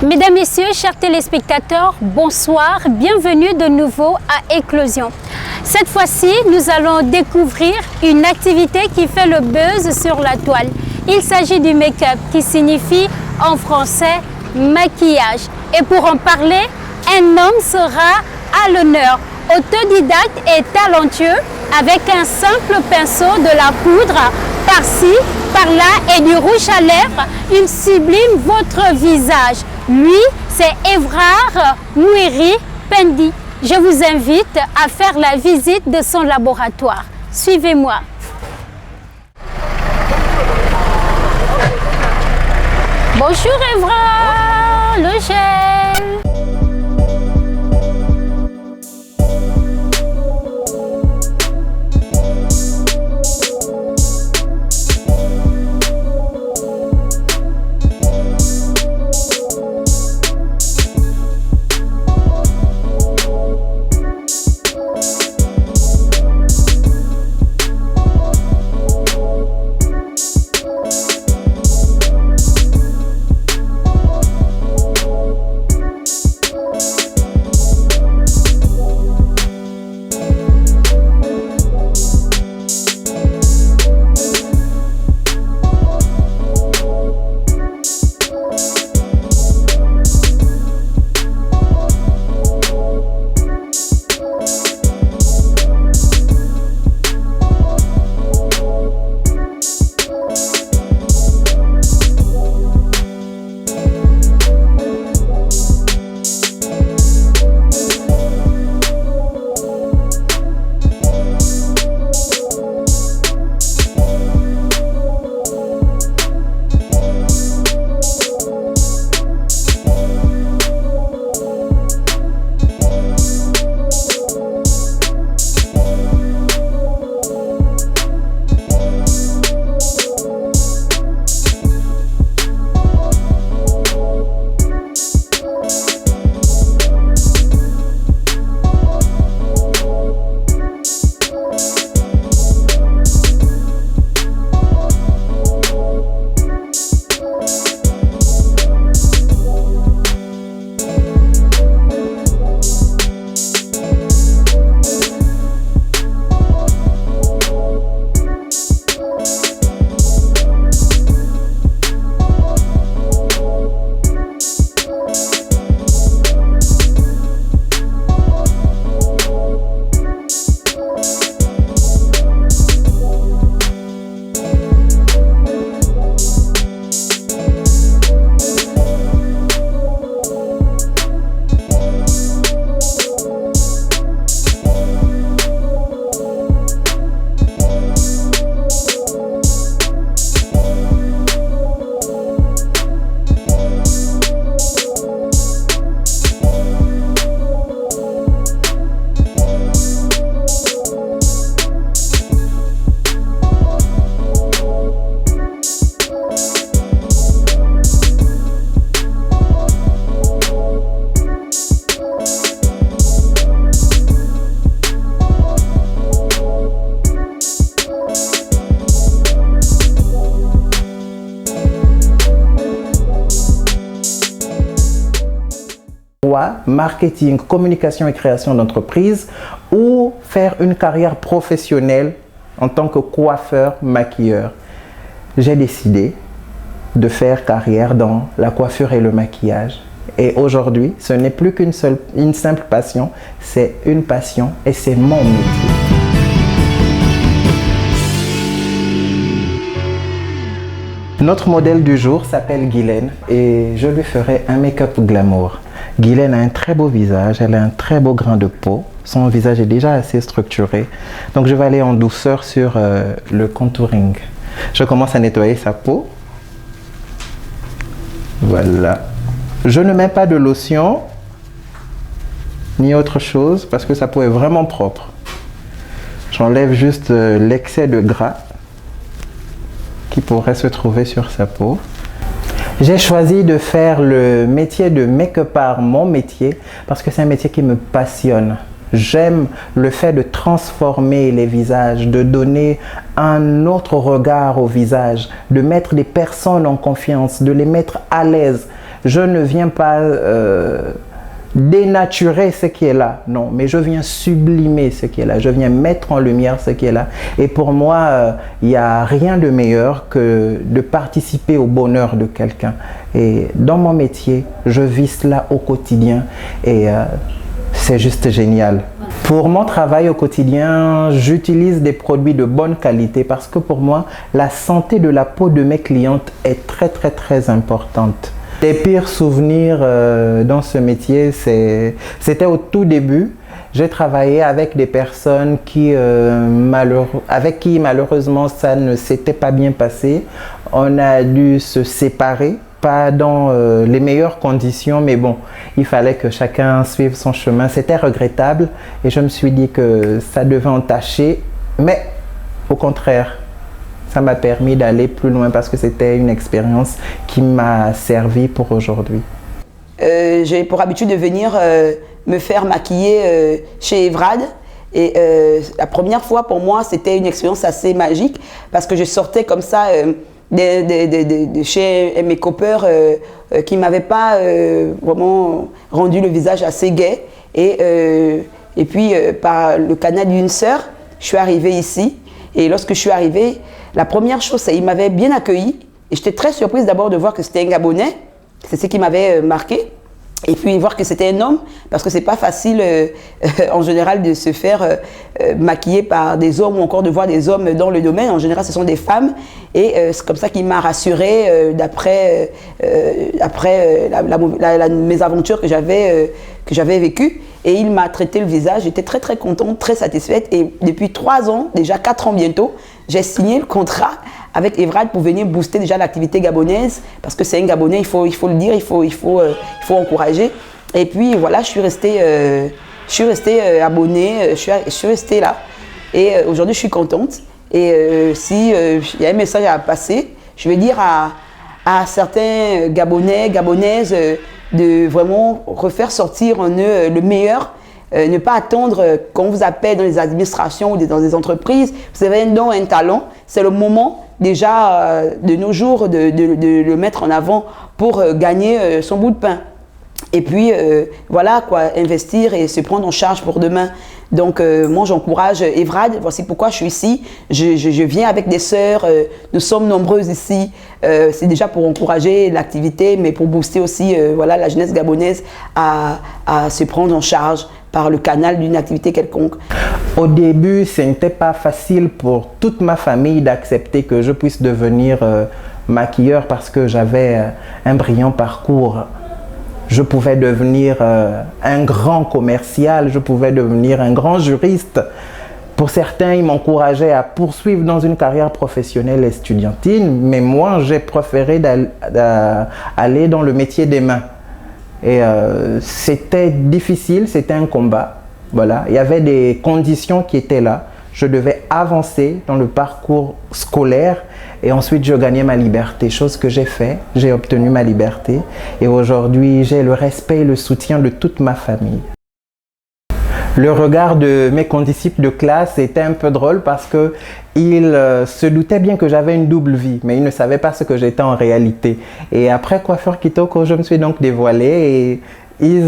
Mesdames, Messieurs, chers téléspectateurs, bonsoir, bienvenue de nouveau à Éclosion. Cette fois-ci, nous allons découvrir une activité qui fait le buzz sur la toile. Il s'agit du make-up qui signifie en français maquillage. Et pour en parler, un homme sera à l'honneur, autodidacte et talentueux, avec un simple pinceau, de la poudre par-ci, par-là et du rouge à lèvres, il sublime votre visage. Lui, c'est Évrard Mouiri Pendi. Je vous invite à faire la visite de son laboratoire. Suivez-moi. Bonjour Évrard, le gel. Marketing, communication et création d'entreprise ou faire une carrière professionnelle en tant que coiffeur, maquilleur. J'ai décidé de faire carrière dans la coiffure et le maquillage. Et aujourd'hui, ce n'est plus qu'une simple passion, c'est une passion et c'est mon métier. Notre modèle du jour s'appelle Guylaine et je lui ferai un make-up glamour. Guylaine a un très beau visage, elle a un très beau grain de peau Son visage est déjà assez structuré. Donc je vais aller en douceur sur le contouring. Je commence à nettoyer sa peau. Voilà. Je ne mets pas de lotion ni autre chose parce que sa peau est vraiment propre. J'enlève juste l'excès de gras qui pourrait se trouver sur sa peau. J'ai choisi de faire le métier de make-up, mon métier, parce que c'est un métier qui me passionne. J'aime le fait de transformer les visages, de donner un autre regard au visage, de mettre les personnes en confiance, de les mettre à l'aise. Je ne viens pas dénaturer ce qui est là, non, mais je viens sublimer ce qui est là, je viens mettre en lumière ce qui est là. Et pour moi, il n'y a rien de meilleur que de participer au bonheur de quelqu'un. Et dans mon métier, je vis cela au quotidien et c'est juste génial. Pour mon travail au quotidien, j'utilise des produits de bonne qualité parce que pour moi, la santé de la peau de mes clientes est très importante. Les pires souvenirs dans ce métier, c'était au tout début. J'ai travaillé avec des personnes avec qui malheureusement ça ne s'était pas bien passé. On a dû se séparer, pas dans les meilleures conditions, mais bon, il fallait que chacun suive son chemin. C'était regrettable et je me suis dit que ça devait entacher, mais au contraire, ça m'a permis d'aller plus loin parce que c'était une expérience qui m'a servi pour aujourd'hui. J'ai pour habitude de venir me faire maquiller chez Evrad. Et la première fois pour moi, c'était une expérience assez magique parce que je sortais comme ça de chez mes copains qui ne m'avaient pas vraiment rendu le visage assez gai. Et puis, par le canal d'une sœur, je suis arrivée ici. Et lorsque je suis arrivée, la première chose, c'est qu'il m'avait bien accueilli. Et j'étais très surprise d'abord de voir que c'était un Gabonais. C'est ce qui m'avait marqué. Et puis voir que c'était un homme, parce que c'est pas facile en général de se faire maquiller par des hommes ou encore de voir des hommes dans le domaine. En général, ce sont des femmes. Et c'est comme ça qu'il m'a rassurée d'après la mésaventure que j'avais vécue. Et il m'a traité le visage. J'étais très contente, très satisfaite. Et depuis 3 ans, déjà 4 ans bientôt, j'ai signé le contrat avec Evrad pour venir booster déjà l'activité gabonaise, parce que c'est un Gabonais, il faut le dire, il faut encourager. Et puis voilà, je suis restée abonnée, je suis restée là. Et aujourd'hui, je suis contente. Et si il y a un message à passer, je vais dire à certains Gabonais, Gabonaises, de vraiment refaire sortir en eux le meilleur. Ne pas attendre qu'on vous appelle dans les administrations ou dans des entreprises. Vous avez un don, un talent. C'est le moment déjà de nos jours de le mettre en avant pour gagner son bout de pain. Et puis voilà quoi, investir et se prendre en charge pour demain. Donc moi j'encourage Evrad, voici pourquoi je suis ici. Je viens avec des sœurs, nous sommes nombreuses ici. C'est déjà pour encourager l'activité, mais pour booster aussi voilà, la jeunesse gabonaise à se prendre en charge par le canal d'une activité quelconque. Au début, ce n'était pas facile pour toute ma famille d'accepter que je puisse devenir maquilleur parce que j'avais un brillant parcours. Je pouvais devenir un grand commercial, je pouvais devenir un grand juriste. Pour certains, ils m'encourageaient à poursuivre dans une carrière professionnelle et estudiantine, mais moi, j'ai préféré aller dans le métier des mains. Et c'était difficile, c'était un combat. Voilà. Il y avait des conditions qui étaient là. Je devais avancer dans le parcours scolaire et ensuite je gagnais ma liberté, chose que j'ai fait. J'ai obtenu ma liberté et aujourd'hui j'ai le respect et le soutien de toute ma famille. Le regard de mes condisciples de classe était un peu drôle parce qu'ils se doutaient bien que j'avais une double vie, mais ils ne savaient pas ce que j'étais en réalité. Et après Coiffeur Kitoko, je me suis donc dévoilée et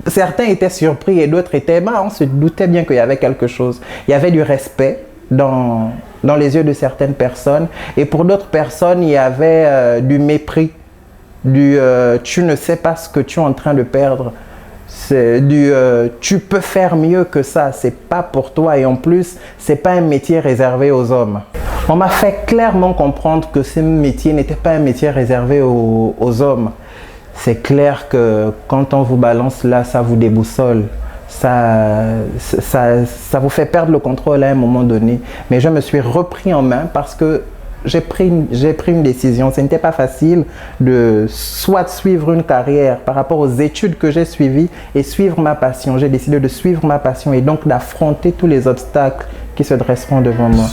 certains étaient surpris et d'autres étaient, on se doutait bien qu'il y avait quelque chose. Il y avait du respect dans les yeux de certaines personnes et pour d'autres personnes, il y avait du mépris, tu ne sais pas ce que tu es en train de perdre. C'est tu peux faire mieux que ça, c'est pas pour toi et en plus, c'est pas un métier réservé aux hommes. On m'a fait clairement comprendre que ce métier n'était pas un métier réservé aux hommes. C'est clair que quand on vous balance là, ça vous déboussole. ça vous fait perdre le contrôle à un moment donné. Mais je me suis repris en main parce que j'ai pris une décision. Ce n'était pas facile de soit suivre une carrière par rapport aux études que j'ai suivies et suivre ma passion. J'ai décidé de suivre ma passion et donc d'affronter tous les obstacles qui se dresseront devant moi.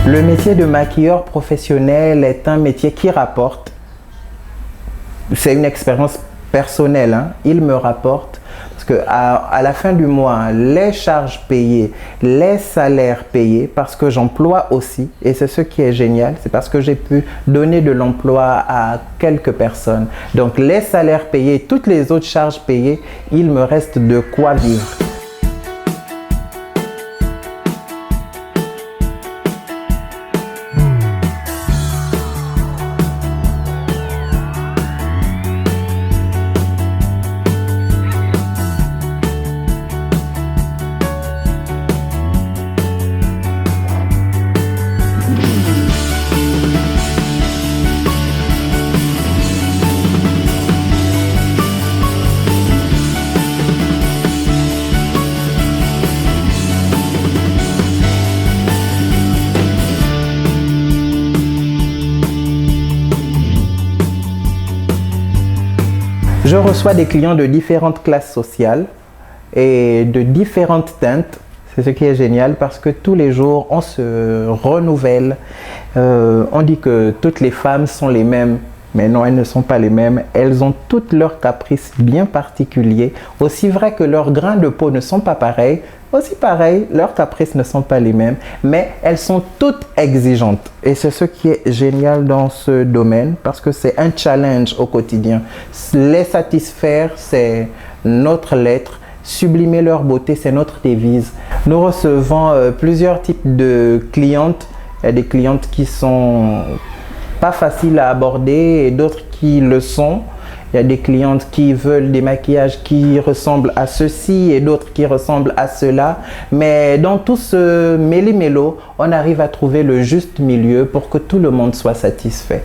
Le métier de maquilleur professionnel est un métier qui rapporte. C'est une expérience personnelle, hein. Il me rapporte parce que à la fin du mois, les charges payées, les salaires payés, parce que j'emploie aussi, et c'est ce qui est génial, c'est parce que j'ai pu donner de l'emploi à quelques personnes. Donc les salaires payés, toutes les autres charges payées, il me reste de quoi vivre. Je reçois des clients de différentes classes sociales et de différentes teintes. C'est ce qui est génial parce que tous les jours, on se renouvelle. On dit que toutes les femmes sont les mêmes, mais non, elles ne sont pas les mêmes. Elles ont toutes leurs caprices bien particuliers. Aussi vrai que leurs grains de peau ne sont pas pareils, aussi pareil, leurs caprices ne sont pas les mêmes, mais elles sont toutes exigeantes. Et c'est ce qui est génial dans ce domaine parce que c'est un challenge au quotidien. Les satisfaire, c'est notre lettre. Sublimer leur beauté, c'est notre devise. Nous recevons plusieurs types de clientes. Il y a des clientes qui sont pas faciles à aborder et d'autres qui le sont. Il y a des clientes qui veulent des maquillages qui ressemblent à ceci et d'autres qui ressemblent à cela. Mais dans tout ce méli-mélo, on arrive à trouver le juste milieu pour que tout le monde soit satisfait.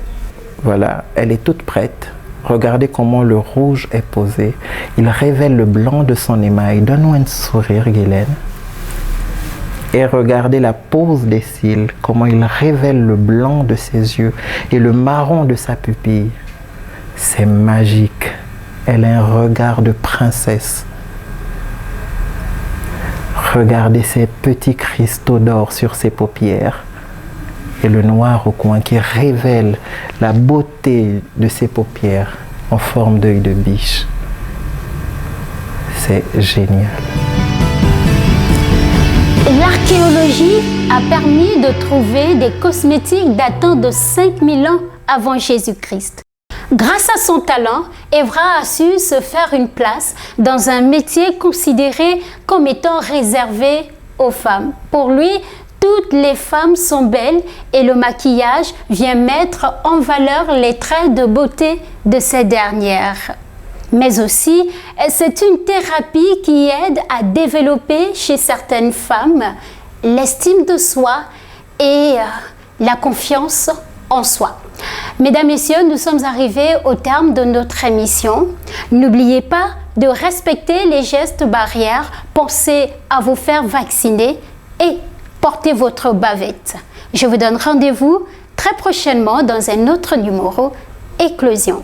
Voilà, elle est toute prête. Regardez comment le rouge est posé. Il révèle le blanc de son émail. Donne-moi un sourire, Guylaine. Et regardez la pose des cils, comment il révèle le blanc de ses yeux et le marron de sa pupille. C'est magique. Elle a un regard de princesse. Regardez ces petits cristaux d'or sur ses paupières et le noir au coin qui révèle la beauté de ses paupières en forme d'œil de biche. C'est génial. L'archéologie a permis de trouver des cosmétiques datant de 5000 ans avant Jésus-Christ. Grâce à son talent, Evra a su se faire une place dans un métier considéré comme étant réservé aux femmes. Pour lui, toutes les femmes sont belles et le maquillage vient mettre en valeur les traits de beauté de ces dernières. Mais aussi, c'est une thérapie qui aide à développer chez certaines femmes l'estime de soi et la confiance en soi. Mesdames, Messieurs, nous sommes arrivés au terme de notre émission. N'oubliez pas de respecter les gestes barrières, pensez à vous faire vacciner et portez votre bavette. Je vous donne rendez-vous très prochainement dans un autre numéro Éclosion.